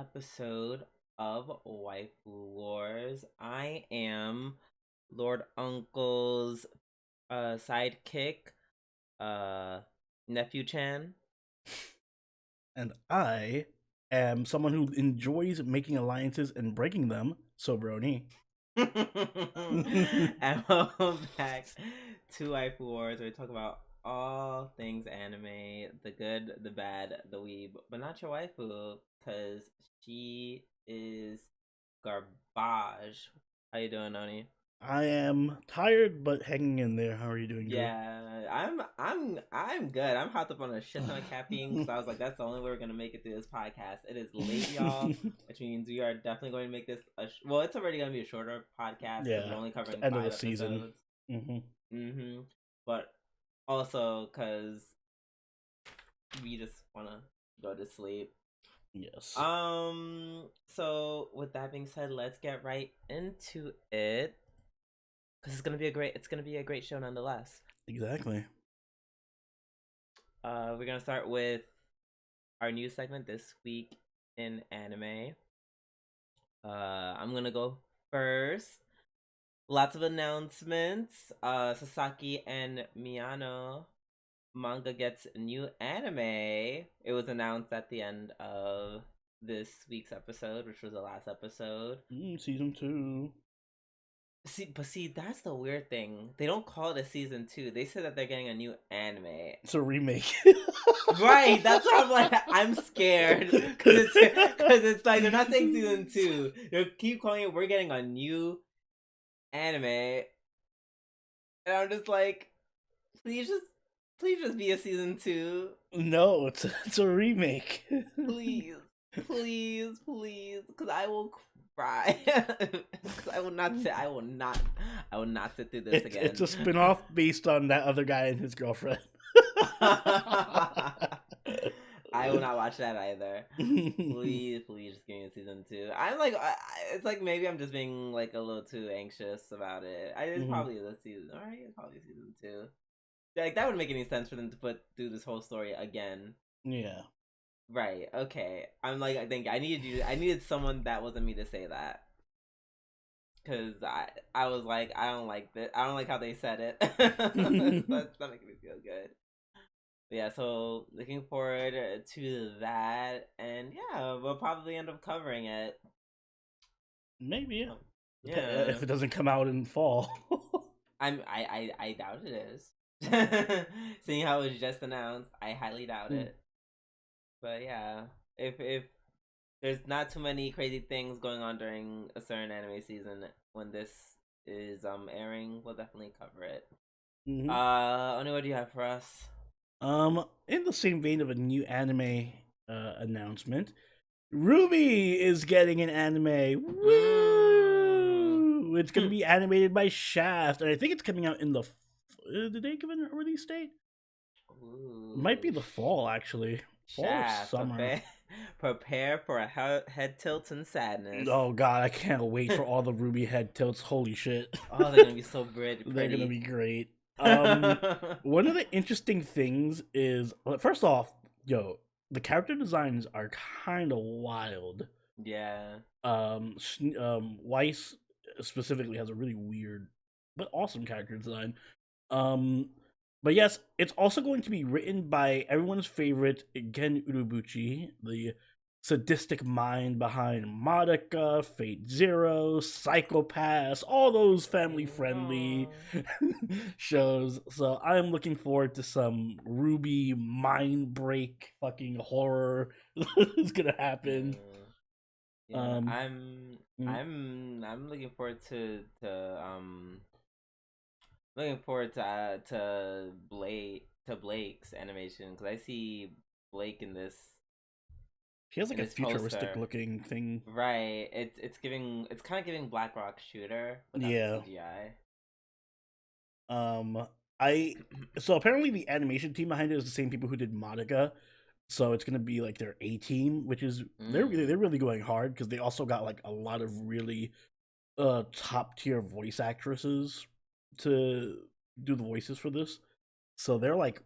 episode of Waifu Wars. I am Lord Uncle's sidekick, uh nephew Chan. And I am someone who enjoys making alliances and breaking them, so Brony. And welcome back to Waifu Wars, where we talk about all things anime, the good, the bad, the weeb, but not your waifu, because she is garbage. How you doing, Noni? I am tired but hanging in there. How are you doing, Drew? Yeah, I'm good. I'm hopped up on a shit ton of caffeine because I was like, that's the only way we're gonna make it through this podcast. It is late, y'all, which means we are definitely going to make this well. It's already gonna be a shorter podcast because we're Yeah, only it's covering the end of five the season. episodes. Mm-hmm. But also because we just wanna go to sleep. Yes. So with that being said, let's get right into it because it's gonna be a great show nonetheless. Exactly. We're gonna start with our news segment this week in anime. I'm gonna go first. Lots of announcements. Sasaki and Miyano manga gets a new anime. It was announced at the end of this week's episode, which was the last episode. Season 2. See, that's the weird thing. They don't call it a season 2. They said that they're getting a new anime. It's a remake. Right, that's why I'm like, I'm scared because it's like they're not saying season 2. They keep calling it. We're getting a new anime, and I'm just like, please just be a season 2. No, it's a remake. Please, because I will cry. Because I will not sit through this again. It's a spin-off based on that other guy and his girlfriend. I will not watch that either. Please just give me a season 2. I'm like, it's like maybe I'm just being like a little too anxious about it. It's probably the season. All right, it's probably season 2. Like that wouldn't make any sense for them to put through this whole story again. Yeah. Right. Okay. I'm like, I think I needed someone that wasn't me to say that. Cause I was like, I don't like this. I don't like how they said it. That's not making me feel good. Yeah, so looking forward to that, and yeah, we'll probably end up covering it. Maybe. Yeah, If it doesn't come out in fall. I doubt it is. Seeing how it was just announced, I highly doubt it. But yeah, if there's not too many crazy things going on during a certain anime season when this is airing, we'll definitely cover it. Oni, what do you have for us? In the same vein of a new anime announcement, Ruby is getting an anime. Woo! It's gonna be animated by Shaft, and I think it's coming out in the. Did they give it a release date? It might be the fall, actually. Fall Shaft, or summer. Prepare for a head tilt and sadness. Oh god, I can't wait for all the Ruby head tilts. Holy shit! Oh, they're gonna be so pretty. They're gonna be great. One of the interesting things is, first off, the character designs are kind of wild. Yeah. Weiss specifically has a really weird but awesome character design. But yes, it's also going to be written by everyone's favorite Gen Urobuchi, the sadistic mind behind Madoka, Fate Zero, Psychopaths, all those family-friendly shows. So I'm looking forward to some Ruby mind break fucking horror is gonna happen. Yeah, I'm looking forward to Blake's animation because I see Blake in this. He has like a futuristic looking thing. Right. It's kind of giving Black Rock Shooter without CGI. So apparently the animation team behind it is the same people who did Madoka. So it's gonna be like their A team, which is they're really going hard because they also got like a lot of really top tier voice actresses to do the voices for this. So they're like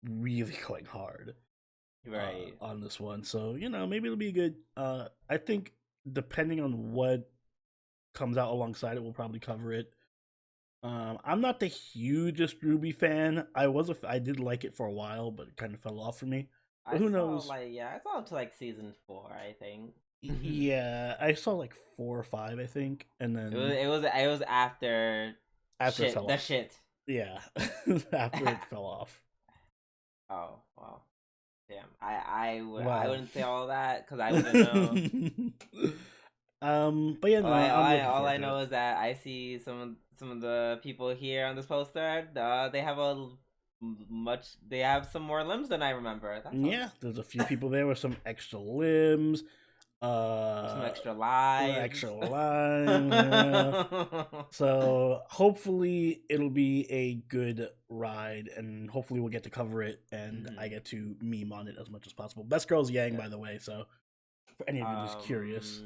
really going hard. Right. on this one. So maybe it'll be good. I think depending on what comes out alongside it, we'll probably cover it. I'm not the hugest Ruby fan. I did like it for a while, but it kind of fell off for me. But I who saw knows? like I saw up to like season 4, I think. Yeah, I saw like 4 or 5, I think, and then It was after after it fell the off. shit. Yeah, after it fell off. Oh wow, damn. I Wow. wouldn't say all that because I wouldn't know. But yeah, no, I'm looking All forward I to know it. is that I see some of the people here on this poster. They have they have some more limbs than I remember. That's all. Yeah, there's a few people there with some extra limbs, Some uh, extra lives. extra lines. Yeah. So hopefully it'll be a good ride, and hopefully we'll get to cover it, and I get to meme on it as much as possible. Best Girl's Yang, by the way. So for any of you just curious,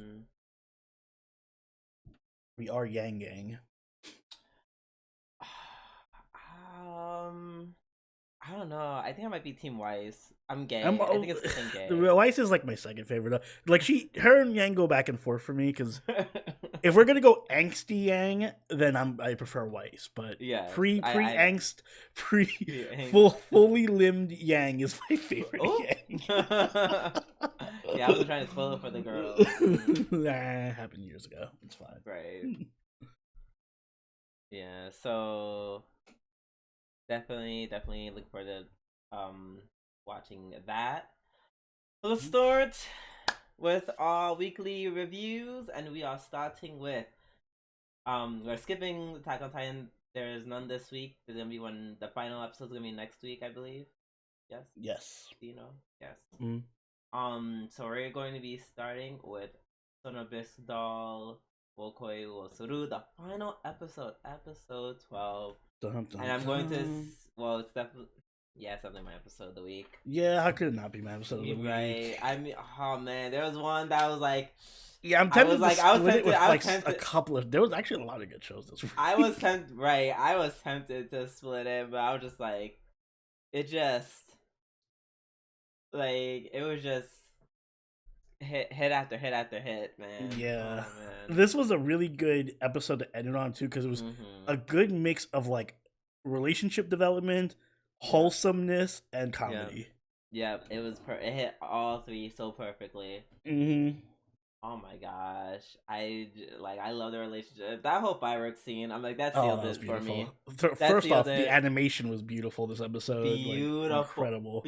we are Yang Gang. I don't know. I think I might be Team Weiss. I'm gay. I think it's because I'm gay. Weiss is like my second favorite. Like her and Yang go back and forth for me because if we're gonna go angsty Yang, then I prefer Weiss. But yeah, pre angst, fully limbed Yang is my favorite Yang. Yeah, I was trying to spoil it for the girls. That happened years ago. It's fine. Right. Yeah. So definitely look forward to watching that. So let's start with our weekly reviews, and we are starting with we're skipping Attack on Titan. There is none this week. There's gonna be one. The final episode is gonna be next week, I believe. Yes. Yes. Yes. Mm-hmm. So we're going to be starting with Sono Bisque Doll Wokoi wo Suru, the final episode 12. Dun, dun, And I'm going to it's definitely definitely my episode of the week. Yeah, how could it not be my episode of the week? Right. I mean, oh man, there was one that was like, yeah, I'm tempted to split it with like a couple of. There was actually a lot of good shows this week. I was tempted to split it, but I was just like, it was just hit after hit after hit, man. Yeah, oh, man. This was a really good episode to end it on too, because it was a good mix of like relationship development, wholesomeness, and comedy. Yeah, it was. It hit all three so perfectly. Oh my gosh, I love the relationship. That whole fireworks scene, I'm like, that sealed it for me. First off, the animation was beautiful this episode. Beautiful, like, incredible,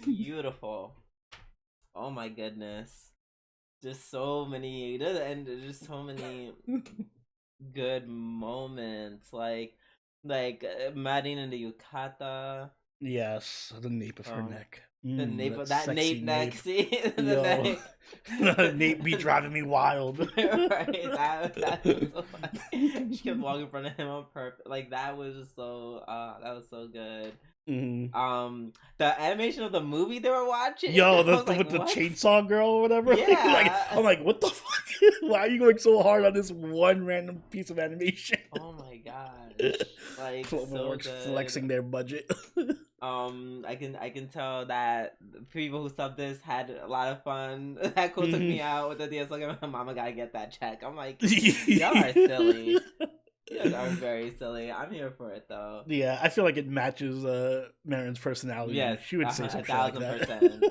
beautiful. Oh my goodness, just so many, just so many good moments, like Marin and the yukata. Yes, the nape of her neck. The nape of that nape neck. See, the neck. Nape be driving me wild. Right, that was so funny. She kept walking in front of him on purpose. Like that was just so. That was so good. The animation of the movie they were watching. Yo, with the chainsaw girl or whatever. Yeah, I'm like, what the fuck? Why are you going so hard on this one random piece of animation? Oh my god! Like so good. Flexing their budget. I can tell that the people who subbed this had a lot of fun. That quote took me out with the DS like, "Mama gotta get that check." I'm like, y'all are silly. You guys are very silly. I'm here for it though. Yeah, I feel like it matches Marin's personality. Yes, she would say something like that. 1,000%.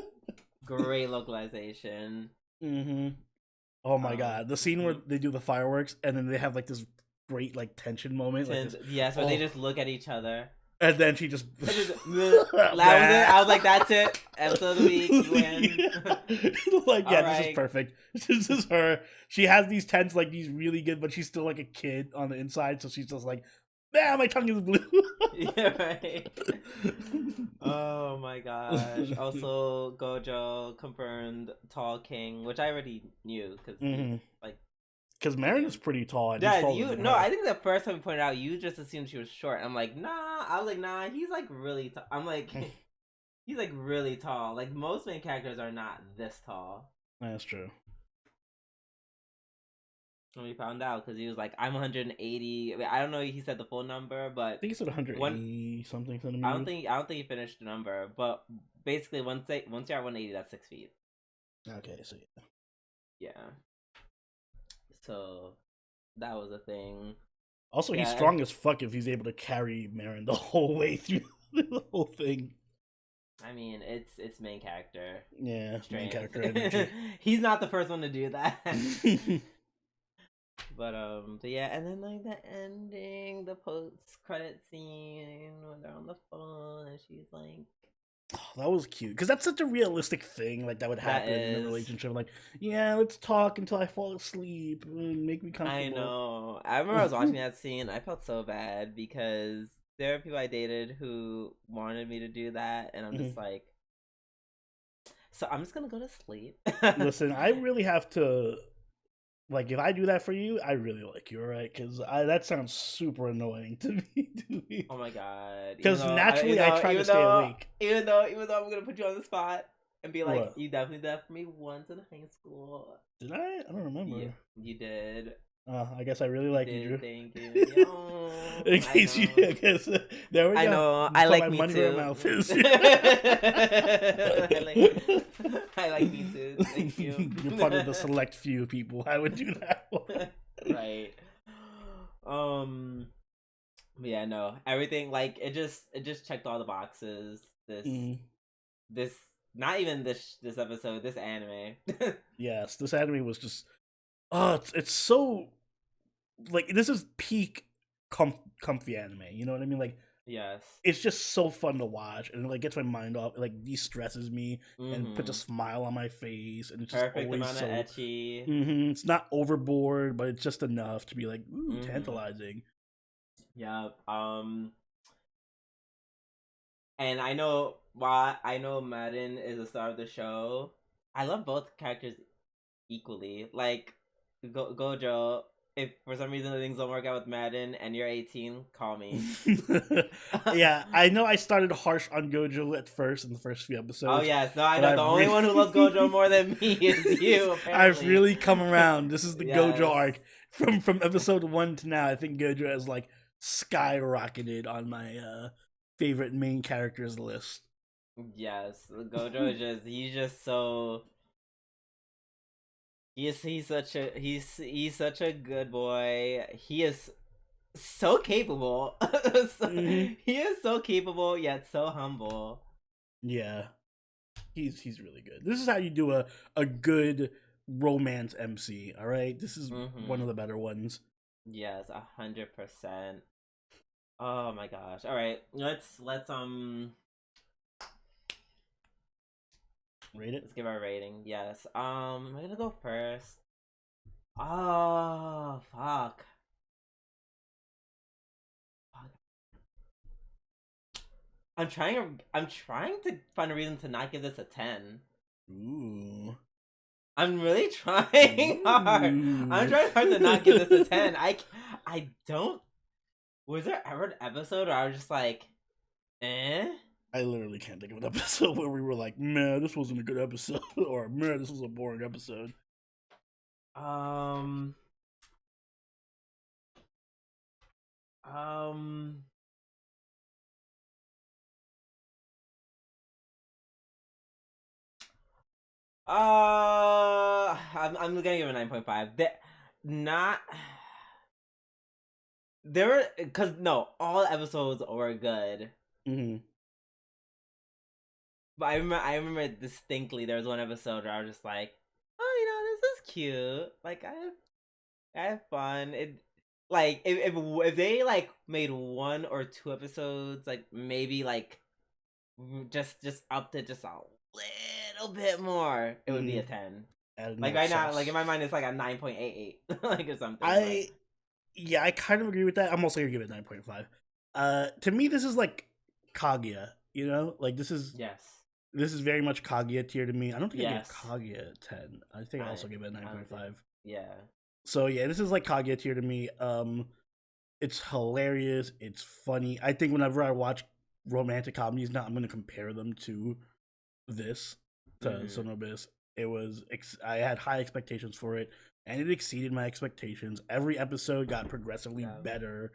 Great localization. Oh my god, the scene where they do the fireworks and then they have like this great like tension moment. Yes, where they just look at each other. And then she just that was it. I was like, that's it. Episode of the week, you win. Like, yeah, this is perfect. This is her. She has these tense, like these really good, but she's still like a kid on the inside, so she's just like, man, my tongue is blue. Yeah, right. Oh my gosh. Also, Gojo confirmed Tall King, which I already knew because Marin is pretty tall. And I think the first time we pointed out, you just assumed she was short. I'm like, nah. I was like, nah, he's like really tall. I'm like, he's like really tall. Like most main characters are not this tall. That's true. when we found out, because he was like, I'm 180. I mean, I don't know. He said the full number, I but think it's at one. 180 something centimeters. I don't think he finished the number, but basically once you're at 180, that's 6 feet. Okay, so yeah. Yeah. So that was a thing. Also, he's Yeah, strong as fuck if he's able to carry Marin the whole way through the whole thing. I mean, it's main character. Yeah, strength. main character energy. He's not the first one to do that. But yeah, and then like the ending, the post credit scene when they're on the phone and she's like, oh, that was cute because that's such a realistic thing like that would happen in a relationship. Like, yeah, let's talk until I fall asleep and make me comfortable. I know. I remember I was watching that scene. I felt so bad because there are people I dated who wanted me to do that, and I'm just like, so I'm just gonna go to sleep. Listen, I really have to. Like, if I do that for you, I really like you, alright? Because that sounds super annoying to me. Oh my god! Because naturally, I try to stay awake. Even though I'm gonna put you on the spot and be like, what? you definitely did that for me once in high school. Did I? I don't remember. Yeah, you did. I guess I really like you, Drew. Thank you. Oh, in case you, I guess there we go. I know. I like me too. Mouth is. I like me too. Thank you. You're part of the select few people I would do that for. Right. But yeah, no. Everything like it just checked all the boxes. This not even this episode, this anime. Yes, this anime was just it's so like this is peak comfy anime. You know what I mean? Like, yes, it's just so fun to watch, and it like gets my mind off. It like de-stresses me and puts a smile on my face, and it's just perfect always amount so of ecchi. It's not overboard, but it's just enough to be like tantalizing. Yeah. And I know while I know Marin is the star of the show, I love both characters equally. Like Gojo, if for some reason the things don't work out with Madden and you're 18, call me. Yeah, I know I started harsh on Gojo at first in the first few episodes. Oh yes, no, I know the only one who loves Gojo more than me is you. Apparently. I've really come around. This is the Gojo arc from episode 1 to now. I think Gojo has like skyrocketed on my favorite main characters list. Yes, Gojo is he's just so. He's such a good boy. He is so capable. He is so capable yet so humble. Yeah, he's really good. This is how you do a good romance MC. All right, this is one of the better ones. Yes, 100%. Oh my gosh! All right, let's rate it. Let's give our rating. Yes. I'm gonna go first. Oh fuck. I'm trying to find a reason to not give this a 10. Ooh. I'm really trying hard. I'm trying hard to not give this a 10. I don't. Was there ever an episode where I was just like, eh? I literally can't think of an episode where we were like, man, this wasn't a good episode, or man, this was a boring episode. I'm gonna give it a 9.5. There were because no, all episodes were good. But I remember distinctly there was one episode where I was just like, oh, this is cute. Like I have fun. It like if they like made 1 or 2 episodes, like maybe like just upped it just a little bit more, it would be a 10. Like right now, like in my mind, it's like a 9.88, like or something. I kind of agree with that. I'm also gonna give it 9.5. To me, this is like Kaguya. You know, like this is This is very much Kaguya tier to me. I don't think I gave Kaguya a 10. I think I also gave it a 9.5. Yeah. So yeah, this is like Kaguya tier to me. It's hilarious. It's funny. I think whenever I watch romantic comedies now, I'm gonna compare them to this, to Sono Bisque. I had high expectations for it, and it exceeded my expectations. Every episode got progressively Yeah. better.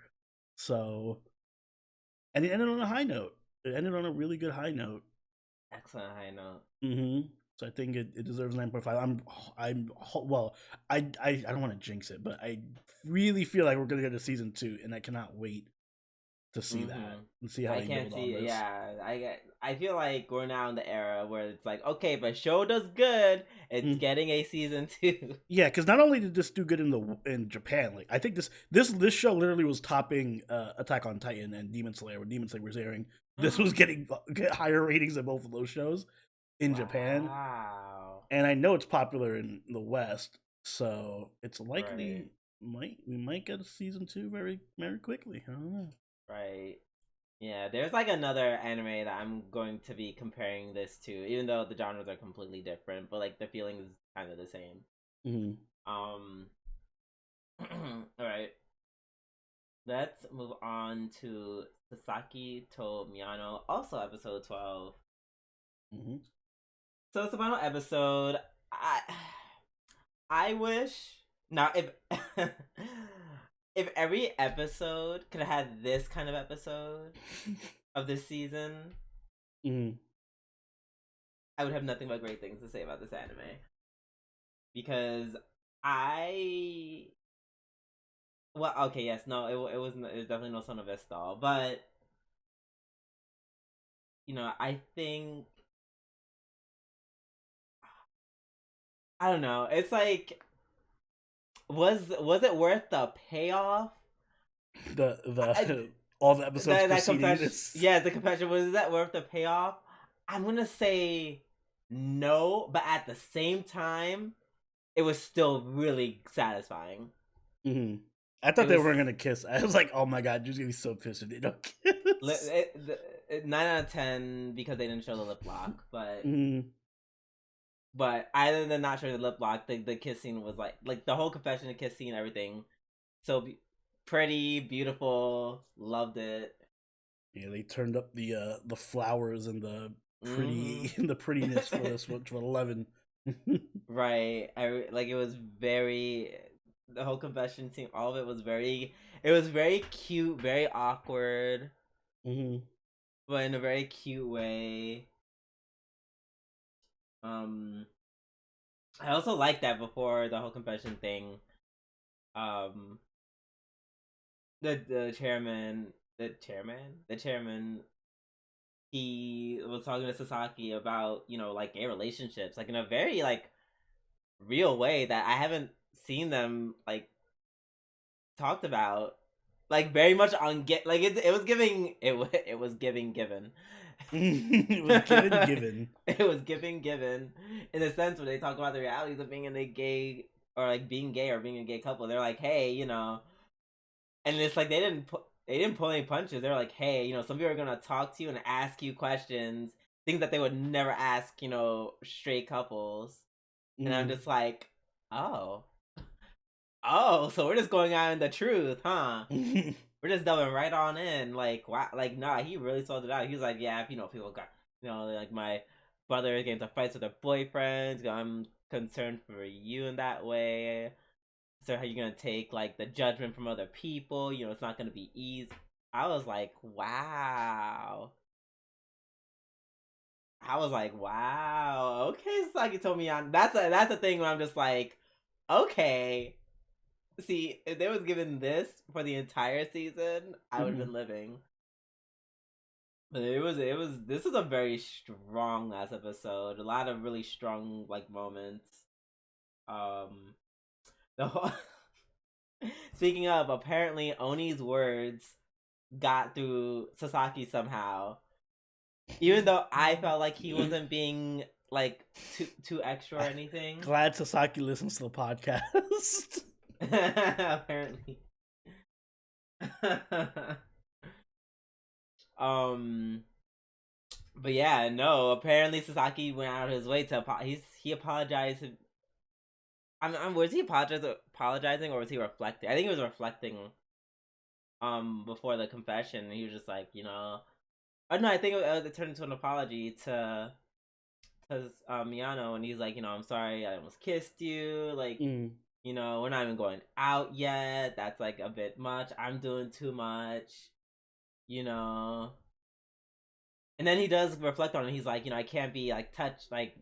So, and it ended on a high note. It ended on a really good high note. Excellent high note. So I think it deserves 9.5. Well, I don't want to jinx it, but I really feel like we're gonna get a season 2, and I cannot wait to see that and see how I they can't build on see. this. Yeah, I feel like we're now in the era where it's like, okay, if a show does good, it's getting a season 2. Yeah, because not only did this do good in Japan, like I think this show literally was topping Attack on Titan and Demon Slayer when Demon Slayer was airing. This was getting higher ratings than both of those shows in Japan, and I know it's popular in the West, so it's likely we might get a season 2 very very quickly. I don't know. Right. Yeah, there's like another anime that I'm going to be comparing this to, even though the genres are completely different, but like the feeling is kind of the same. All right. Let's move on to Sasaki to Miyano, also episode 12. So it's the final episode. I wish now if if every episode could have had this kind of episode of this season, I would have nothing but great things to say about this anime. Because okay, yes, no, it was definitely no Sono Vestal, but I think I don't know. It's like was it worth the payoff? All the episodes preceding this. Yeah, the confession, was that worth the payoff? I'm gonna say no, but at the same time, it was still really satisfying. I thought they were gonna kiss. I was like, oh my god, you're gonna be so pissed if they don't kiss. 9 out of 10 because they didn't show the lip lock, but but other than not showing the lip lock, the kiss scene was like the whole confession, the kiss scene, everything, so pretty, beautiful, loved it. Yeah, they turned up the flowers and the pretty and the prettiness for this one to 11. Right, it was very, the whole confession scene, all of it was very cute, very awkward, but in a very cute way. I also like that before the whole confession thing, the chairman, he was talking to Sasaki about like gay relationships, like in a very like real way that I haven't seen them like talked about, like very much on like it was giving it was giving given. It was given. It was given in the sense where they talk about the realities of being in a gay, or like being gay or being a gay couple. They're like, hey, and it's like they didn't pull any punches. They're like, hey, some people are gonna talk to you and ask you questions, things that they would never ask, straight couples. And I'm just like, oh, so we're just going on in the truth, huh? We're just delving right on in. Like, wow, like, nah, he really sold it out. He was like, yeah, people got, like my brother is getting into fights with their boyfriends. I'm concerned for you in that way. So how you gonna take like the judgment from other people? It's not gonna be easy. I was like, wow. Okay, Sasaki told me on. That's a thing where I'm just like, okay. See, if they was given this for the entire season, I would have been living. But this is a very strong last episode. A lot of really strong like moments. The whole Speaking of, apparently Oni's words got through Sasaki somehow. Even though I felt like he wasn't being like too extra or anything. Glad Sasaki listens to the podcast. Apparently. But yeah, no. Apparently, Sasaki went out of his way to he apologized. Was he apologizing or was he reflecting? I think he was reflecting. Before the confession, he was just like, oh no, I think it turned into an apology to because Miyano, and he's like, I'm sorry, I almost kissed you. Like, Mm. we're not even going out yet. That's like a bit much. I'm doing too much. You know. And then he does reflect on it. He's like, I can't be like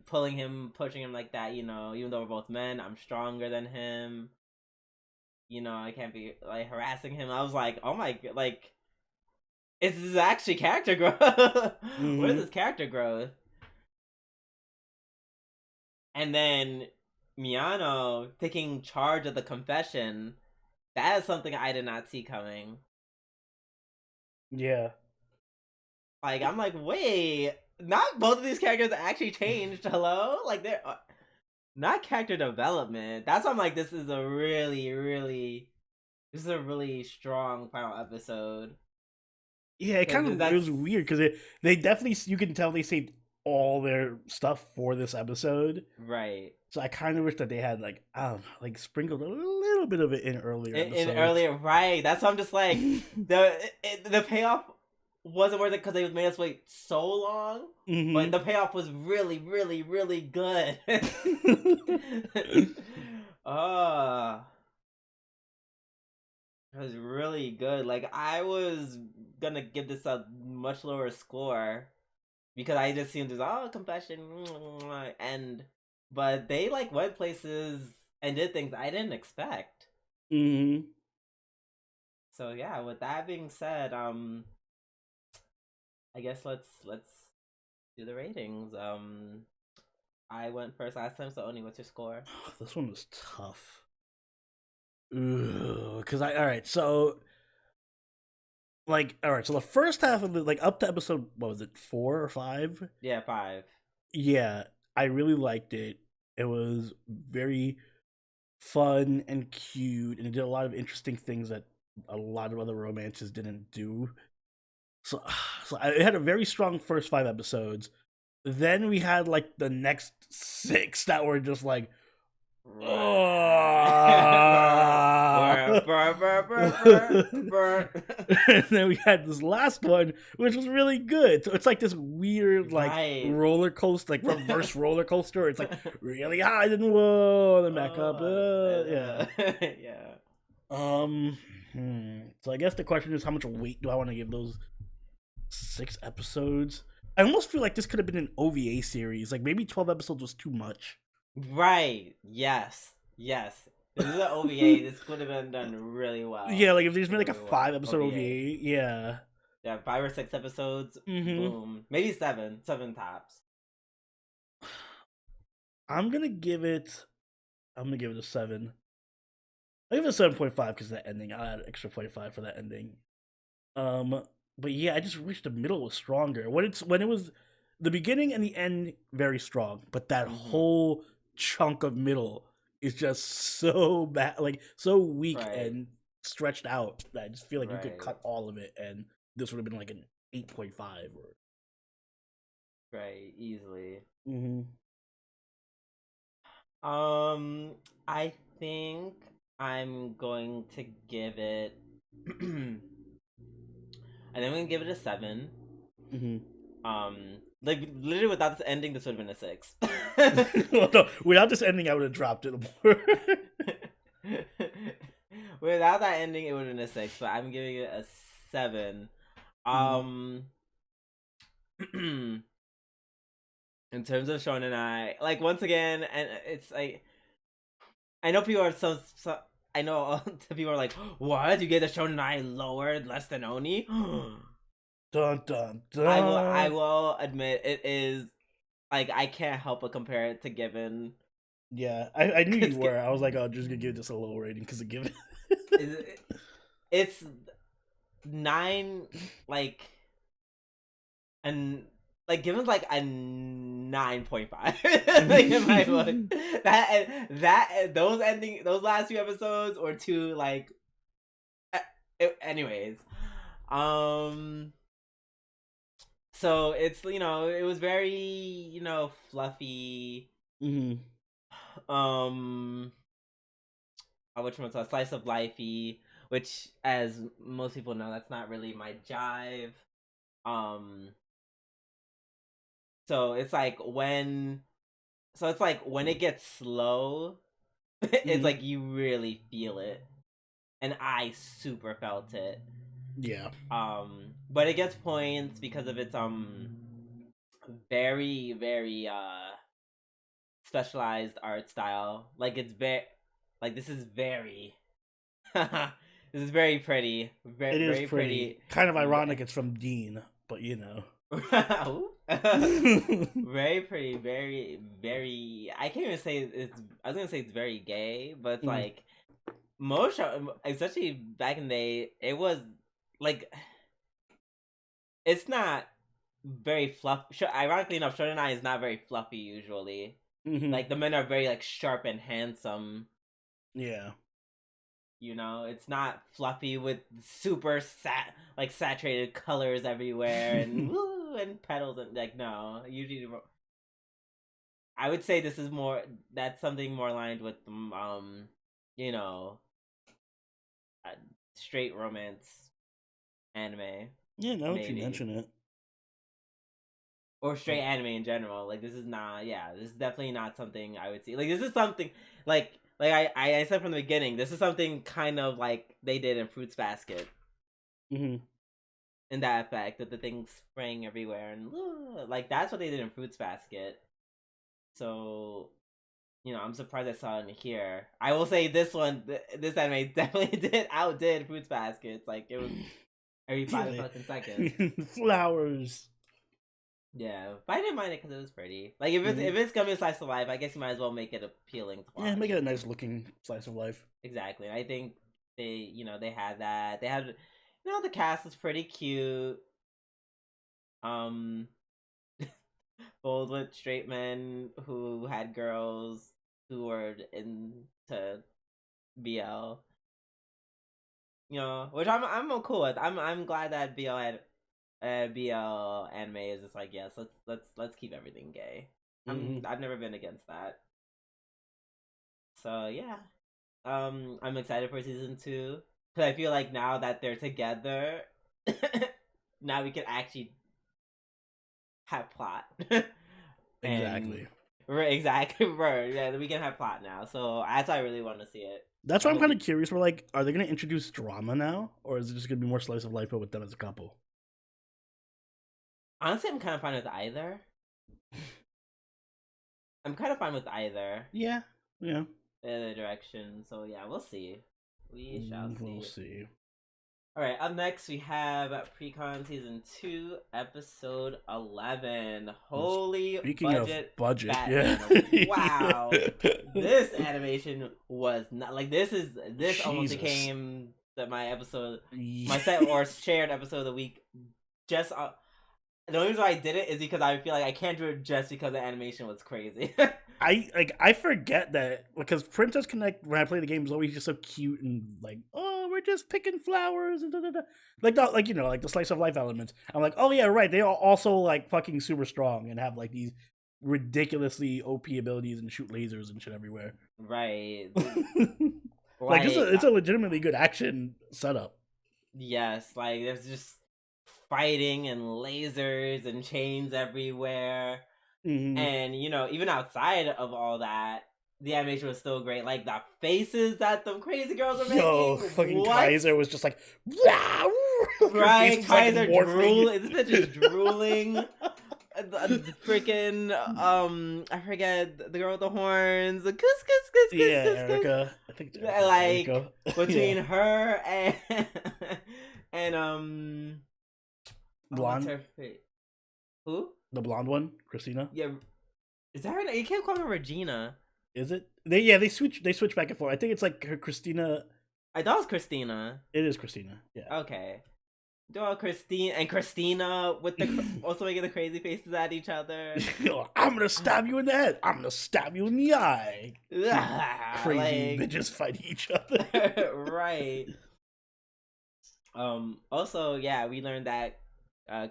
pulling him, pushing him like that. Even though we're both men, I'm stronger than him. I can't be like harassing him. I was like, oh my, like, this is actually character growth. What is Mm-hmm. this character growth? And then Miyano taking charge of the confession. That is something I did not see coming. Yeah. Like, I'm like, wait, not both of these characters actually changed. Hello? Like, they're not character development. That's why I'm like, this is a really strong final episode. Yeah, Because it that's was weird because they definitely, you can tell they saved all their stuff for this episode. right. So I kind of wish that they had like, I don't know, like sprinkled a little bit of it in earlier In episodes. earlier, right? That's why I'm just like the payoff wasn't worth it because they made us wait so long. Mm-hmm. But the payoff was really good. Oh, it was really good. Like, I was gonna give this a much lower score because I just seemed as confession and but they like went places and did things I didn't expect. Mm-hmm. So yeah, with that being said, I guess let's do the ratings. I went first last time, so Oni, what's your score? This one was tough. Because all right, so so the first half of the like up to episode, what was it, 4 or 5? Yeah, 5. Yeah, I really liked it. It was very fun and cute, and it did a lot of interesting things that a lot of other romances didn't do. So, it had a very strong first 5 episodes. Then we had like the next 6 that were just like, Burr, burr, burr, burr, burr. and then we had this last one, which was really good. So it's like this weird, like Right. roller coaster, like reverse roller coaster. It's like really high, then whoa, then back up. Yeah. Yeah. So I guess the question is, how much weight do I want to give those 6 episodes? I almost feel like this could have been an OVA series. Like maybe 12 episodes was too much. Right. Yes. This is an OVA. This could have been done really well. Yeah, like if there's been like a Really 5-episode OVA. OVA, yeah. Yeah, 5 or 6 episodes. Mm-hmm. Boom. Maybe 7. 7 tops. I'm gonna give it a 7. I give it a 7.5 because of that ending. I had an extra 0.5 for that ending. But yeah, I just wish the middle was stronger. When it was the beginning and the end, very strong, but that whole chunk of middle is just so bad, like so weak and stretched out that I just feel like you could cut all of it, and this would have been like an 8.5 or easily. Mm-hmm. I think I'm going to give it. I think I'm gonna give it a 7. Like literally without this ending, this would have been a 6. Well, no, without this ending, I would have dropped it more. Without that ending, it would have been a 6. But I'm giving it a 7. In terms of Shonen I, like once again, and it's like I know people are so I know people are like, what? You get the Shonen I lower, less than Oni? Dun dun dun. I will admit it is like I can't help but compare it to Given. Yeah, I knew you were. I was like, I'm just gonna give this a low rating because of Given. It's 9, like, and like Given's like a 9.5. Like in my book, those last few episodes or two, like, anyways, so it's it was very fluffy. Whatchamacallit, slice of lifey, which as most people know, that's not really my jive. So it's like when it gets slow, it's like you really feel it, and I super felt it. Yeah. But it gets points because of its very very specialized art style. Like it's very like this is very this is very pretty, It very is very pretty. pretty. Kind of ironic it's from Dean, but you know. Very pretty, very very. I can't even say it's. I was gonna say it's very gay, but it's Mm. like most, especially back in the day, it was like it's not very fluff. Ironically enough, Shonen is not very fluffy usually. Mm-hmm. Like the men are very like sharp and handsome. Yeah. You know, it's not fluffy with super saturated colors everywhere and woo and petals and like no. Usually, I would say this is more. That's something more aligned with you know, uh, straight romance anime Yeah, now that you maybe, mention it. or straight anime in general. Like this is not. Yeah, this is definitely not something I would see. Like this is something like I said from the beginning. This is something kind of like they did in Fruits Basket. Mm-hmm. In that effect that the things spraying everywhere and like that's what they did in Fruits Basket. So you know, I'm surprised I saw it in here. I will say this one, this anime definitely outdid Fruits Basket. It's like it was every Yeah, 5 fucking seconds. flowers. Yeah, but I didn't mind it because it was pretty. Like if Mm-hmm. it's gonna be a slice of life, I guess you might as well make it appealing to Yeah, watch. make it a nice looking slice of life. Exactly. I think they had that. They had, the cast is pretty cute. Um, Bold with straight men who had girls who were into BL. You know, which I'm cool with. I'm glad that BL anime is just like yes, let's keep everything gay. Mm-hmm. I've never been against that. So yeah, I'm excited for season 2 because I feel like now that they're together, now we can actually have plot. And Exactly. exactly, right? Yeah, we can have plot now. So that's why I really want to see it. That's I why I'm hope. kind of curious. We're like, are they going to introduce drama now, or is it just going to be more slice of life, but with them as a couple? Honestly, I'm kind of fine with either. I'm kind of fine with either. Yeah, yeah. Either direction. So yeah, we'll see. We shall We'll see. see. All right. Up next, we have Precon season 2, episode 11. Holy Speaking of budget, budget, yeah. Batman! Wow, this animation was not like this almost Jesus. became my episode, Yeah. my set or shared episode of the week. Just the only reason why I did it is because I feel like I can't do it just because the animation was crazy. I forget that because Princess Connect when I play the game is always just so cute and like, oh, we're just picking flowers and da, da, da. Like you know, like the slice of life elements. I'm like, oh yeah, right. They are also like fucking super strong and have like these ridiculously OP abilities and shoot lasers and shit everywhere. Right. Like Like it's a legitimately good action setup. yes, like there's just fighting and lasers and chains everywhere. Mm-hmm. And even outside of all that, the animation was still great. Like the faces that the crazy girls are Yo, making. fucking What? Kaiser was just like, wow! Her face Right, was like Kaiser morphing. drooling. This bitch is drooling. Freaking I forget the girl with the horns. Kiss kiss kiss kiss Yeah, kiss kiss. Erica. I think it's Erica. Like between Yeah. her and and oh, what's Blonde. her face? Who? The blonde one, Christina. Yeah, is that her name? You can't call her Regina. Is it? They switch back and forth. I think it's like her Christina. I thought it was Christina. It is Christina. Yeah. Okay. Do Christine and Christina with the also making the crazy faces at each other. I'm gonna stab you in the head. I'm gonna stab you in the eye. Crazy Like, bitches fight each other. right. Also, yeah, we learned that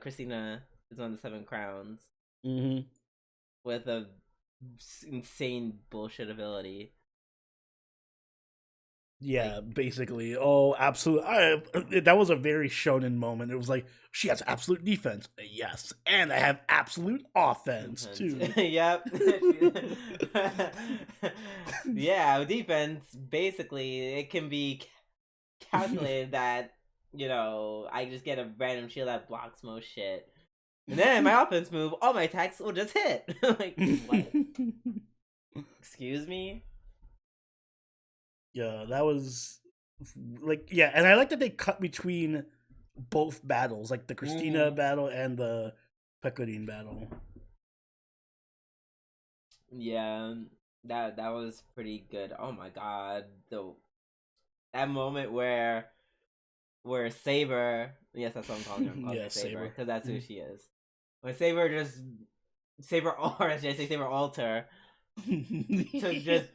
Christina is one of the 7 crowns Mm-hmm. with a insane bullshit ability. Yeah, Like basically. Oh, absolutely. That was a very shonen moment. It was like, she has absolute defense. Yes. And I have absolute offense, defense. too. Yep. Yeah, defense basically it can be calculated that I just get a random shield that blocks most shit, and then my offense move, all my attacks will just hit. Like what? Excuse me. Yeah, that was like, yeah, and I like that they cut between both battles, like the Christina Mm-hmm. battle and the Pecorine battle. Yeah, that was pretty good. Oh my god, the that moment where Saber, yes, that's what I'm calling her. I'm calling Yeah, her Saber Saber. because that's who Mhm. she is. When Saber just Saber, or should I say Saber Alter, took just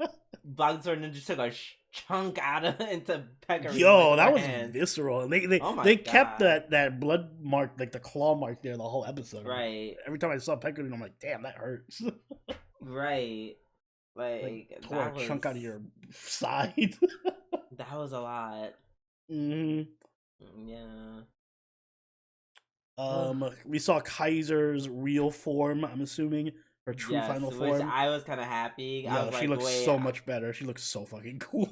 Bog's sword and just took a chunk out of into Pecorine like Yo, with her that was hands. visceral. And they Oh my they kept god! that blood mark, like the claw mark there the whole episode. Right, Every time I saw Pecorine, I'm like, damn, that hurts. right. Like Like tore a chunk out of your side. that was a lot. hmm Yeah. We saw Kaiser's real form, I'm assuming, her true Yes, final which form. I was kind of happy. I Yo, was she like, looks wait, so much better. She looks so fucking cool.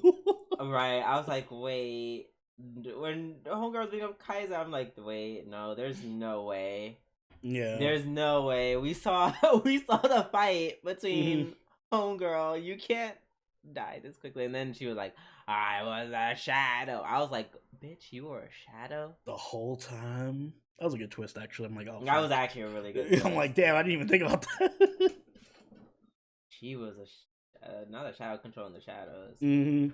right. I was like, wait. When Homegirl was being up Kaiser, I'm like, wait, no, there's no way. Yeah. There's no way. We saw we saw the fight hmm between Homegirl. You can't die this quickly. And then she was like, I was a shadow. I was like, bitch, you were a shadow? The whole time. That was a good twist, actually. I'm like, oh, That was fuck. actually a really good twist. I'm like, damn, I didn't even think about that. She was not a shadow controlling the shadows. hmm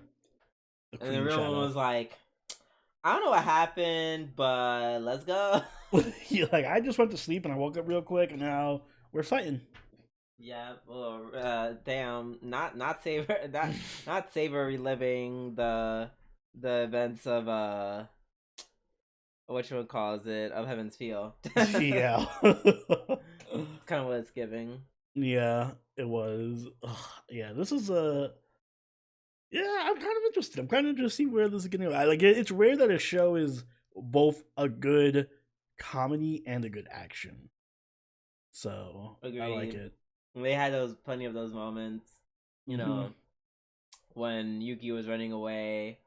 The And the Queen real one Shadow. was like, I don't know what happened, but let's go. You're like, I just went to sleep and I woke up real quick and now we're fighting. Yeah, well, damn, not Saber, not Saber reliving the events of what you would calls it of Heaven's Feel. Yeah. Kind of what it's giving. Yeah, it was. Ugh, yeah, this is a. Yeah, I'm kind of interested. I'm kind of interested to see where this is going to go. Like, it's rare that a show is both a good comedy and a good action. So I like Agreed. it. They had plenty of those moments, you hmm know, when Yuki was running away,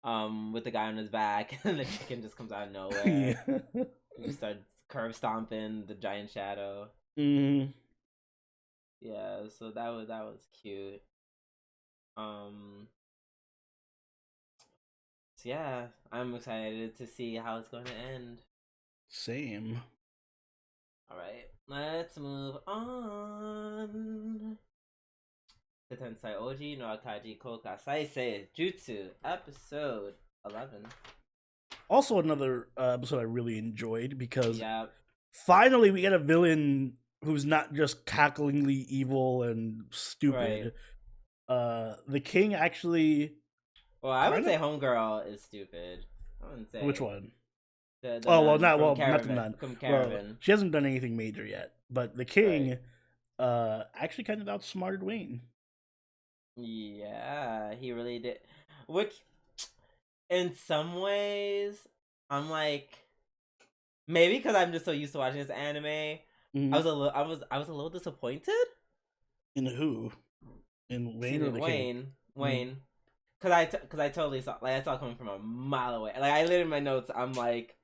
with the guy on his back, and the chicken just comes out of nowhere. yeah. He just starts curb stomping the giant shadow. hmm Yeah, so that was cute. Um, so yeah, I'm excited to see how it's going to end. Same. All right, let's move on to Tensai Ouji no Akaji Koka Saisei Jutsu episode 11. Also, another episode I really enjoyed because Yeah, finally we get a villain who's not just cacklingly evil and right. stupid. The king actually Well, I would kind of. say Homegirl is stupid. I wouldn't Which say one? the Oh well, nun not from not the Caravan. nun. From Well, Caravan, she hasn't done anything major yet, but the right? king actually kind of outsmarted Wayne. Yeah, he really did. Which, in some ways, I'm like, maybe because I'm just so used to watching this anime, Mm-hmm. I was a little disappointed. In who? In Wayne Excuse or me, the king? Mm-hmm. Wayne, because I totally saw, like, I saw it coming from a mile away. Like I literally in my notes, I'm like,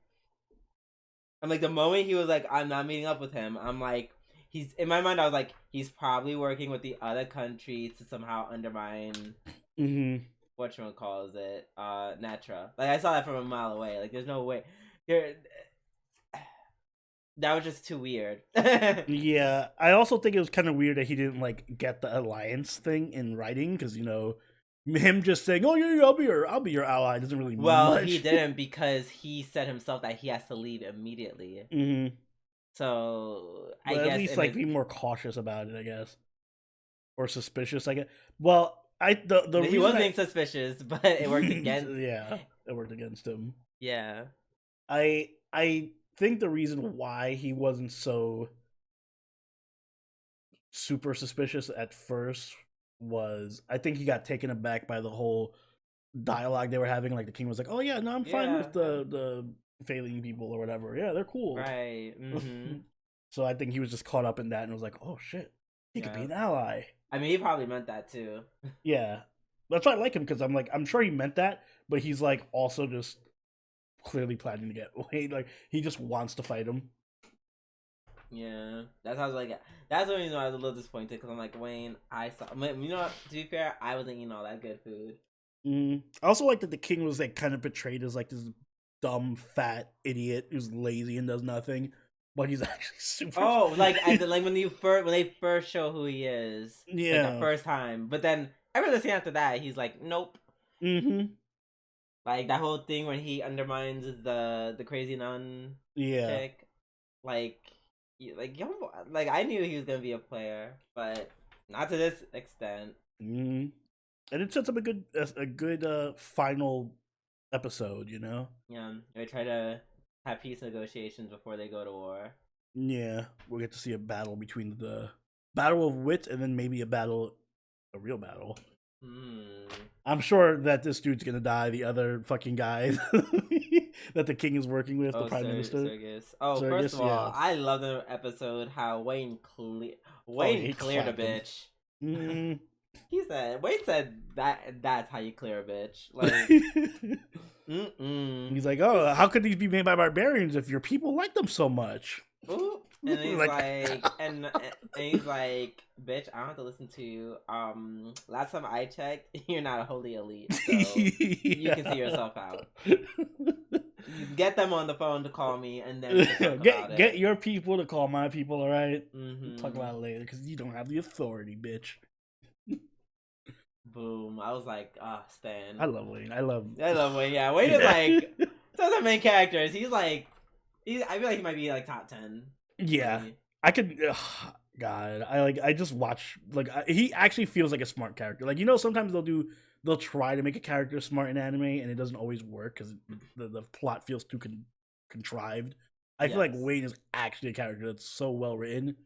the moment he was like, I'm not meeting up with him, I'm like, he's in my mind. I was like, he's probably working with the other country to somehow undermine Mm-hmm. calls it, Natra. Like I saw that from a mile away. Like there's no way. There, that was just too weird. Yeah, I also think it was kind of weird that he didn't like get the alliance thing in writing because him just saying, "Oh yeah, yeah, I'll be your ally," doesn't really mean Well, he much. didn't because he said himself that he has to leave immediately. hmm So I But at guess least in like his be more cautious about it, I guess, or suspicious. I guess. Well, the he reason was being suspicious, but it worked against. yeah, it worked against him. Yeah. I think the reason why he wasn't so super suspicious at first was I think he got taken aback by the whole dialogue they were having. Like the king was like, "Oh yeah, no, I'm fine Yeah. with the failing people or whatever. Yeah, they're cool." Right. Mm-hmm. So I think he was just caught up in that and was like, "Oh shit, he could be Yeah. an ally." I mean, he probably meant that too. Yeah, that's why I like him because I'm sure he meant that, but he's like also just clearly planning to get away. Like he just wants to fight him. Yeah, that's how I was like. That's the reason why I was a little disappointed because I'm like, Wayne, I saw. You know what? To be fair, I wasn't eating all that good food. I also like that the king was like kind of portrayed as like this dumb fat idiot who's lazy and does nothing, but he's actually super. Oh, like like when they first show who he is, like the Yeah. first time, but then every other scene after that, he's like, nope. Mm-hmm. Like that whole thing when he undermines the crazy nun Yeah. chick, like like I knew he was gonna be a player, but not to this extent. Mm-hmm. And it sets up a good final episode, you know. Yeah, they try to have peace negotiations before they go to war. Yeah, we'll get to see a battle between the battle of wit and then maybe a real battle. I'm sure that this dude's gonna die. The other fucking guy that the king is working with, the prime minister. Sergis. Oh, Sergis, first of all, I love the episode how Wayne cleared a bitch. Mm. Wayne said that's how you clear a bitch. Like, he's like, oh, how could these be made by barbarians if your people like them so much? Ooh. And he's like, and he's like, bitch, I don't have to listen to you. Last time I checked, you're not a holy elite, so you can see yourself out. You get them on the phone to call me, and then we can talk about get your people to call my people. All right? We'll talk about it later because you don't have the authority, bitch. Boom! I was like, Stan. I love Wayne. I love Wayne. Yeah, Wayne is like some of the main characters. He's like, I feel like he might be like top 10. Yeah, maybe. I could. God, I just watch he actually feels like a smart character. Like, you know, sometimes they'll try to make a character smart in anime and it doesn't always work because the plot feels too contrived. I feel like Wayne is actually a character that's so well written.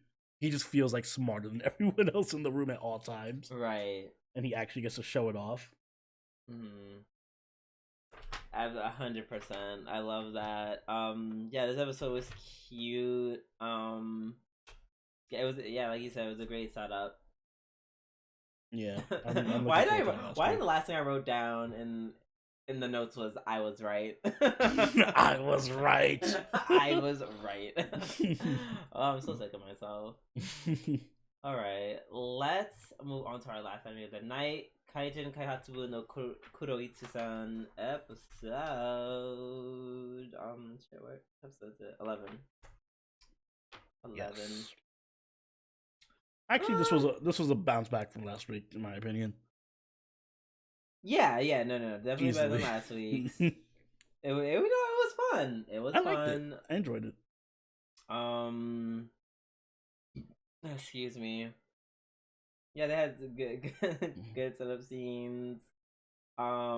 He just feels like smarter than everyone else in the room at all times. Right. And he actually gets to show it off. 100%. I love that. Yeah, this episode was cute. It was, like you said, it was a great setup. Yeah. Why the last thing I wrote down in the notes was I was right. I was right. I was right. Oh, I'm so sick of myself. All right, let's move on to our last anime of the night, Kaiju Kaihatsubu no Kuroitsu-san episode. What episode is it? 11. Yes. Actually, this was a bounce back from last week, in my opinion. Yeah, no, definitely better than last week's. It was fun. It was fun. I enjoyed it. Excuse me. Yeah, they had good setup scenes. I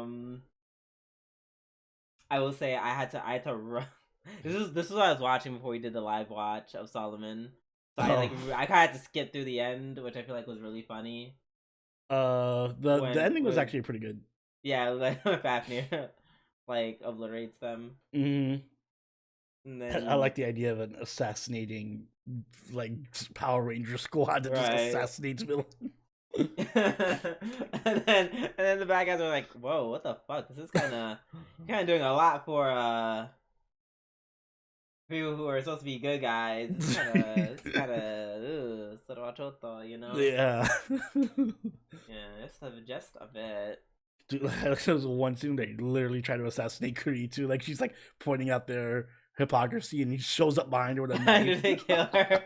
will say I had to run. This is what I was watching before we did the live watch of Solomon. So I kind of had to skip through the end, which I feel like was really funny. The ending was actually pretty good. Yeah, like Fafnir like obliterates them. Mm-hmm. And then, I like the idea of an assassinating like Power Ranger squad that just assassinates villains. and then the bad guys are like, "Whoa, what the fuck? This is kind of doing a lot for people who are supposed to be good guys. It's kind of sorochoto, you know? Yeah. Yeah, just a bit." Dude, there was one scene they literally try to assassinate Kuri too. Like, she's like pointing out their hypocrisy, and he shows up behind her with a knife. They kill her.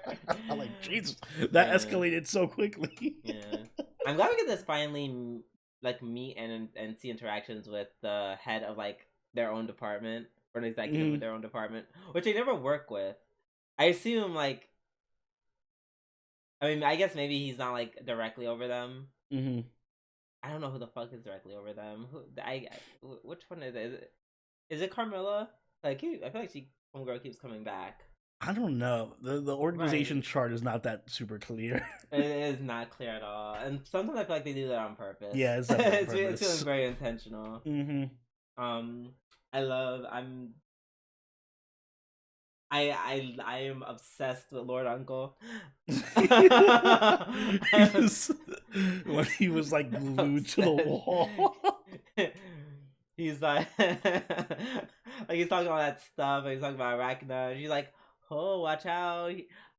I'm like, Jesus, that escalated so quickly. Yeah, I'm glad we get this finally, like, meet and see interactions with the head of like their own department or an executive of their own department, which they never work with. I assume, like, I mean, I guess maybe he's not like directly over them. Mm-hmm. I don't know who the fuck is directly over them. Which one is it? Is it Carmilla? Like, I feel like homegirl keeps coming back. I don't know. The organization Right. chart is not that super clear. It is not clear at all, and sometimes I feel like they do that on purpose. Yeah, it's definitely on It feels purpose. very intentional. Mm-hmm. I love. I am obsessed with Lord Uncle. He's, when he was like glued to the Obsessed. wall. He's like, like he's talking about that stuff. And he's talking about Arachna. And she's like, "Oh, watch out!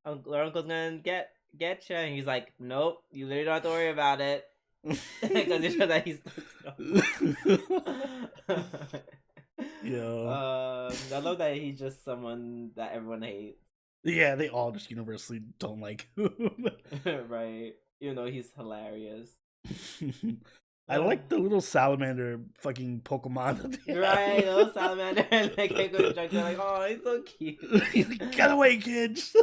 Lord Uncle's gonna get you." And he's like, "Nope, you literally don't have to worry about it." Because it shows that he's Yeah. I love that he's just someone that everyone hates. Yeah, they all just universally don't like him. Right. Even though he's hilarious. I like the little salamander fucking Pokemon that they Right, have. little salamander and like Gecko Junk, they're like, oh, he's so cute. Get away, kids!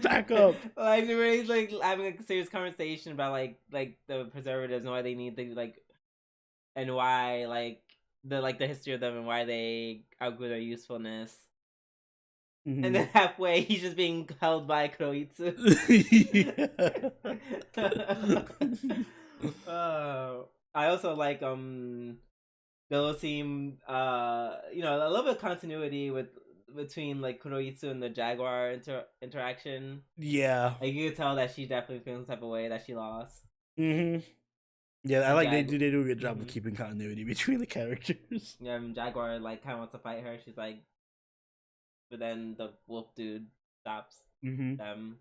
Back up. Like they're really like having a serious conversation about like the preservatives and why they need the like and why like the history of them and why they outgrew their usefulness. Mm-hmm. And then halfway he's just being held by Kuroitsu. I also like the little scene you know, a little bit of continuity between like Kuroitsu and the Jaguar interaction. Yeah. Like you could tell that she definitely feels the type of way that she lost. Mm-hmm. Yeah, I like they Jag- do a good job of keeping continuity between the characters. Yeah, Jaguar like kind of wants to fight her. She's like, but then the wolf dude stops them.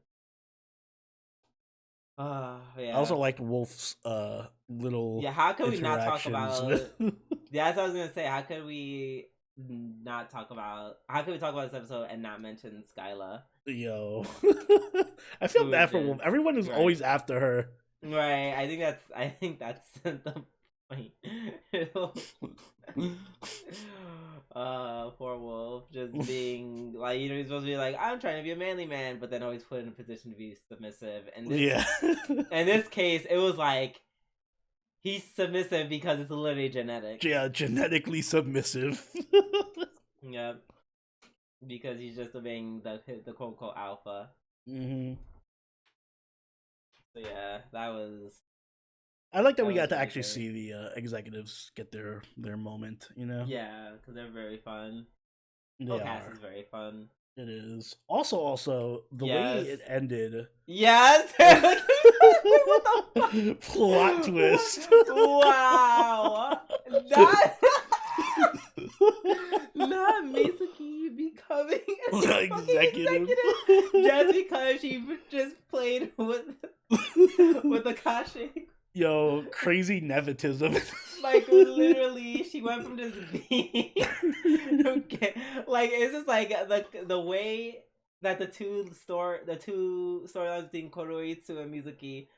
I Yeah. also liked Wolf's little Yeah, how could we not talk about with... Yeah, that's what I was gonna say. How could we not talk about how could we talk about this episode and not mention Skyla? Yo. I feel bad for Wolf. Everyone is always after her. Right. I think that's the point. Poor Wolf just being like, you know, he's supposed to be like, I'm trying to be a manly man, but then always put in a position to be submissive. And this, in this case, it was like he's submissive because it's literally genetic. Yeah, genetically submissive. Yep. Because he's just obeying the quote unquote alpha. Mm-hmm. So yeah, that was. I like that we got to actually see the executives get their moment, you know? Yeah, because they're very fun. The cast is very fun. It is. Also, the way it ended. Yes! What the fuck? Plot twist. Wow! Not Misaki becoming an executive just because she just played with the Kashi. Yo, crazy nepotism. Like literally, she went from just being like it's just like the way that the two storylines between Kuroitsu and Mizuki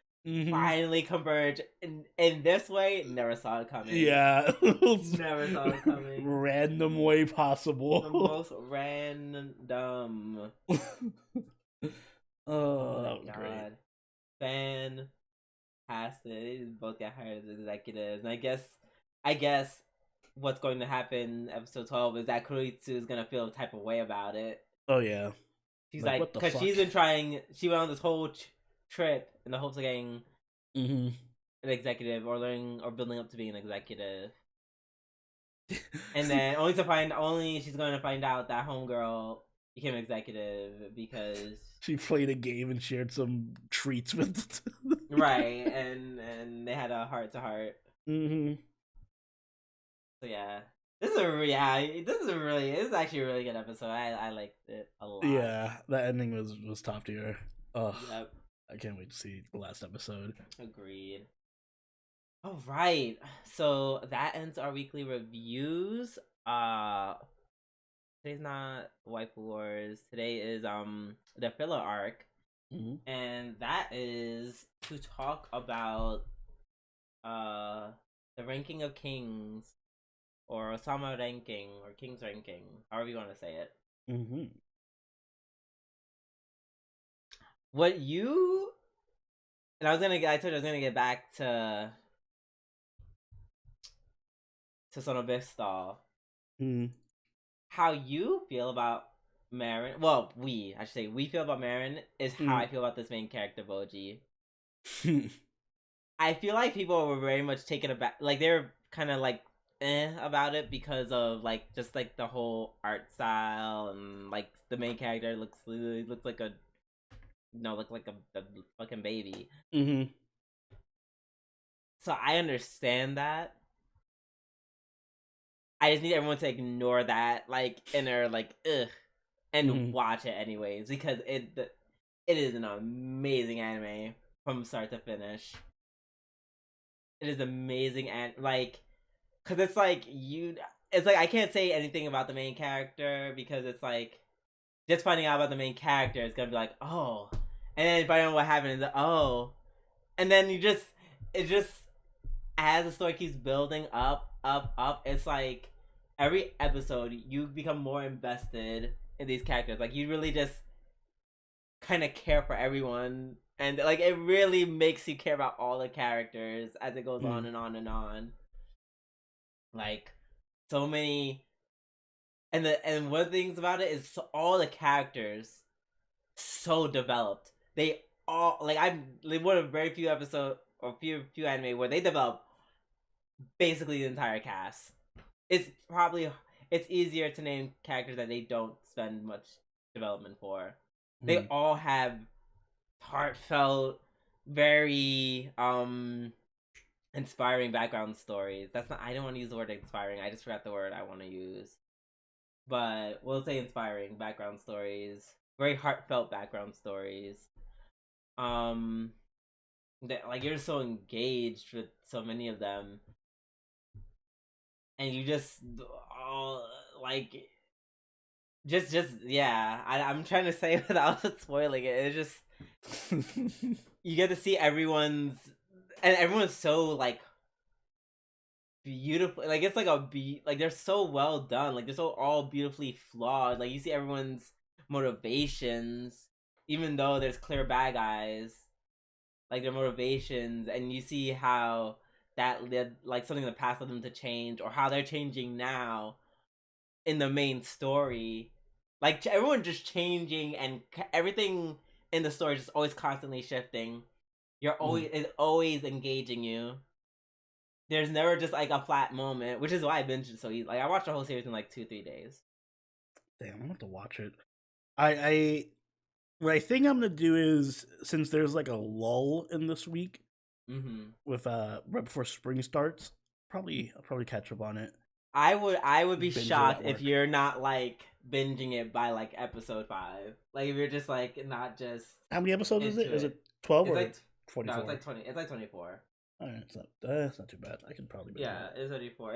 finally converge in this way. Never saw it coming. Yeah, never saw it coming. Random way possible. The most random. Oh my god. Fantastic. They both got hired as executives, and I guess what's going to happen episode 12 is that Kuroitsu is gonna feel a type of way about it. Oh yeah. She's like, because she's been trying. She went on this whole trip in the hopes of getting an executive or learning or building up to be an executive, and then only she's going to find out that homegirl became executive because she played a game and shared some treats with right, and they had a heart to heart. So yeah. This is actually a really good episode. I liked it a lot. Yeah, the ending was top tier. Oh, yep. I can't wait to see the last episode. Agreed. All right, so that ends our weekly reviews. Today's not Waifu Wars. Today is the filler arc, and that is to talk about the ranking of kings. Or Osama ranking, or King's ranking, however you want to say it. What you and I told you I was gonna get back to Sono Bisque. How you feel about Marin. Well, I should say we feel about Marin is how Mm. I feel about this main character, Boji. I feel like people were very much taken aback. Like they're kind of like about it because of like just like the whole art style and like the main character looks like a look like a fucking baby. Mm-hmm. So I understand that. I just need everyone to ignore that like inner like ugh and Mm-hmm. watch it anyways because it is an amazing anime from start to finish. It is amazing and like because it's like it's like I can't say anything about the main character because it's like just finding out about the main character is gonna be like oh, and then finding out what happened is oh, and then it just as the story keeps building up, it's like every episode you become more invested in these characters. Like you really just kind of care for everyone, and like it really makes you care about all the characters as it goes on Mm. and on and on. Like so many, and one of the things about it is all the characters so developed. They all like I'm like one of very few episode or few anime where they develop basically the entire cast. It's probably it's easier to name characters that they don't spend much development for. They Mm. all have heartfelt, very inspiring background stories. That's not I don't want to use the word inspiring. I just forgot the word I want to use. But we'll say inspiring background stories. Very heartfelt background stories. Um that like you're so engaged with so many of them and you just all like just yeah I'm trying to say without spoiling it. It's just you get to see everyone's so like beautiful, like it's like like they're so well done, like they're so all beautifully flawed, like you see everyone's motivations even though there's clear bad guys, like their motivations, and you see how that led like something in the past led them to change or how they're changing now in the main story. Like everyone just changing and everything in the story is just always constantly shifting. You're Mm. always It's always engaging you. There's never just like a flat moment, which is why I binged it so easy. Like I watched the whole series in like 2-3 days. Damn, I'm gonna have to watch it. I what I think I'm gonna do is since there's like a lull in this week Mm-hmm. with right before spring starts, I'll probably catch up on it. I would be Binge it shocked at if work. you're not like binging it by like episode 5. Like if you're just like not just How many episodes is it? into Is it. it 12 It's or like no, it's 44? like 20. It's like 24. All right, that's not too bad. I can probably binge Yeah, it. it's 24.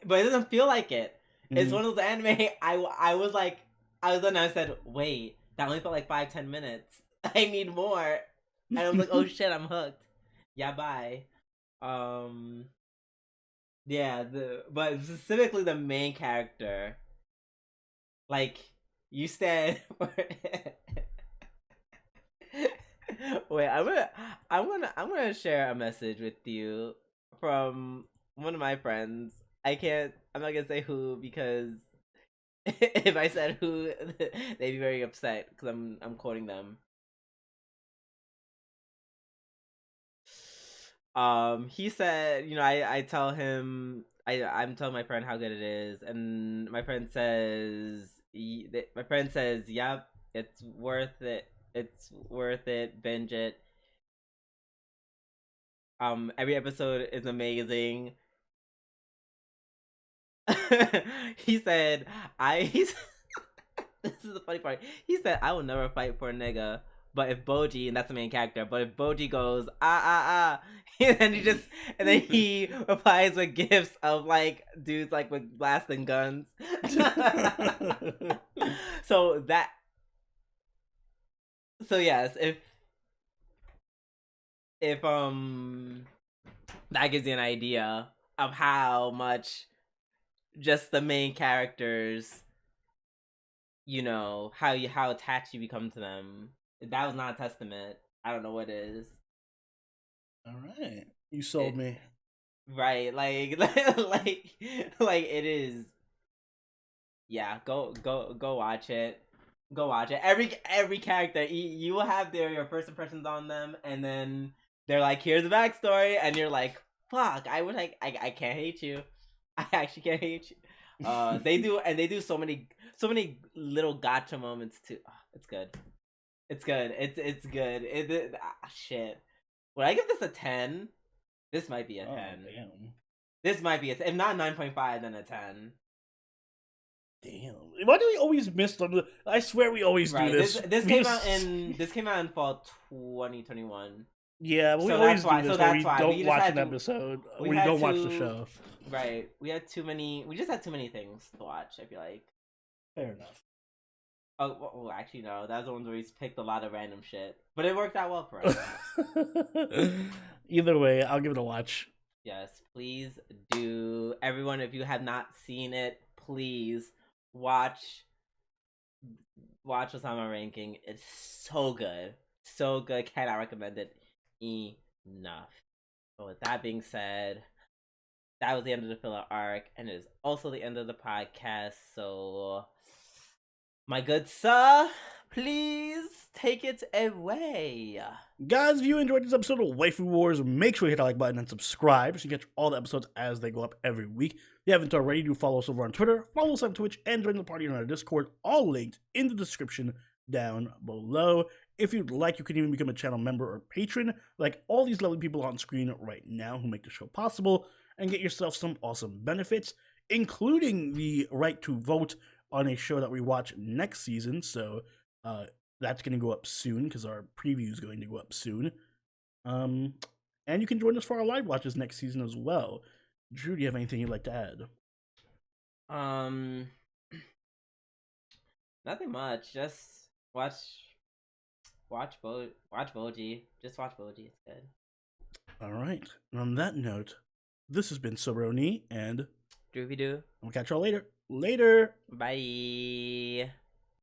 But it doesn't feel like it. It's Mm. one of those anime. I was like, I was then I said, wait, that only felt like 5-10 minutes. I need more, and I was like, oh shit, I'm hooked. Yeah, bye. Um, yeah, but specifically the main character, like you said. Wait, I'm gonna share a message with you from one of my friends. I'm not gonna say who because if I said who, they'd be very upset because I'm quoting them. He said, I tell him I'm telling my friend how good it is, and my friend says, "Yep, it's worth it. It's worth it. Binge it. Every episode is amazing." He said, He's this is the funny part. He said, "I will never fight for a nigga, but if Boji, and that's the main character, but if Boji goes and then he replies with gifts of like dudes like with blasting guns." so that so yes, if that gives you an idea of how much just the main characters, how attached you become to them. If that was not a testament, I don't know what is. All right, you sold It me. right, like like it is. yeah, go watch it. Go watch it. Every character, you will have your first impressions on them, and then they're like, here's the backstory, and you're like, fuck, I wish I can't hate you. I actually can't hate you. They do so many little gotcha moments too. Oh, it's good. It's good. It's good. Shit. Would I give this a 10? This might be a 10. Damn. This might be if not 9.5, then a 10. Damn. Why do we always miss them? I swear we always do this. This came out in fall 2021. Yeah, but we always do this where we don't watch an episode. We don't watch the show. Right. We just had too many things to watch, I feel like. Fair enough. Oh, well, actually, no. That was the one where we picked a lot of random shit. But it worked out well for us. Either way, I'll give it a watch. Yes, please do. Everyone, if you have not seen it, please watch what's on my ranking. It's so good. So good. Cannot recommend it enough. But with that being said, that was the end of the filler arc, and it is also the end of the podcast. So, my good sir, please take it away. Guys, if you enjoyed this episode of Waifu Wars, make sure you hit that like button and subscribe so you get all the episodes as they go up every week. If you haven't already, do follow us over on Twitter, follow us on Twitch, and join the party on our Discord, all linked in the description down below. If you'd like, you can even become a channel member or patron, like all these lovely people on screen right now who make the show possible, and get yourself some awesome benefits, including the right to vote on a show that we watch next season. So that's going to go up soon because our preview is going to go up soon. And you can join us for our live watches next season as well. Drew, do you have anything you'd like to add? Nothing much. Just watch Boji. Just watch Boji. It's good. All right. And on that note, this has been Soberoni and Droopy Doo. We'll catch y'all later. Later. Bye.